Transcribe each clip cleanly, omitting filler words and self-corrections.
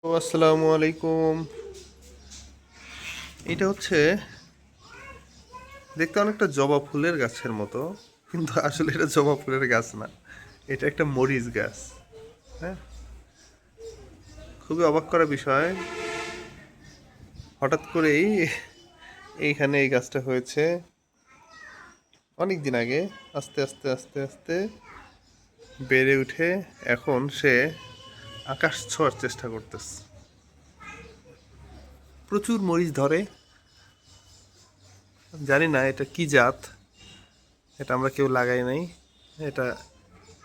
আসসালামু আলাইকুম। এটা হচ্ছে দেখতে অনেকটা জবা ফুলের গাছের মতো, কিন্তু আসলে এটা জবা ফুলের গাছ না, এটা একটা মরিচ গাছ। হ্যাঁ, খুবই অবাক করা বিষয়, হঠাৎ করেই এইখানে এই গাছটা হয়েছে অনেক দিন আগে। আস্তে আস্তে আস্তে আস্তে বেড়ে উঠে এখন সে আকাশ ছোঁয়ার চেষ্টা করতেছে। প্রচুর মরিচ ধরে, জানি না এটা কি জাত, এটা আমরা কেউ লাগাই নাই, এটা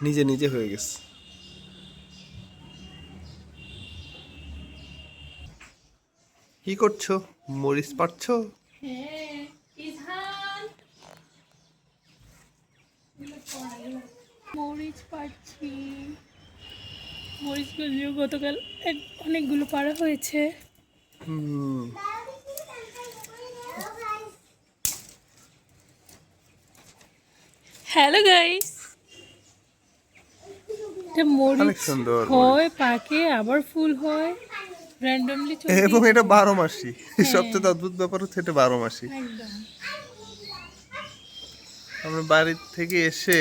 নিজে নিজে হয়ে গেছে। কি করছো? মরিচ পাড়ছো? হ্যাঁ, ইজহান মরিচ পাচ্ছি। মরিচগুলো গতকাল অনেকগুলো পাড়া হয়েছে। হুম। হ্যালো গাইস, এটা অনেক মরিচ সুন্দর মরিচ, হয়, পাকে, আবার ফুল হয়, র্যান্ডমলি এবং চলতেই এটা থাকে। 12 মাসি। হ্যাঁ, সবচেয়ে অদ্ভুত ব্যাপার হচ্ছে এটা 12 মাসি। একদম। আমরা বাড়ি থেকে এসে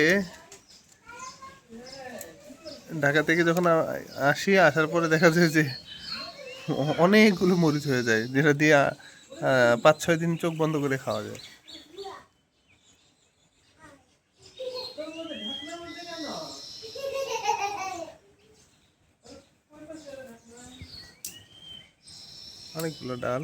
ঢাকা থেকে যখন আসার পরে দেখা যায় যে অনেকগুলো মরিচ হয়ে যায়, যেটা দিয়ে 5-6 দিন চোখ বন্ধ করে খাওয়া যায়। অনেকগুলো ডাল।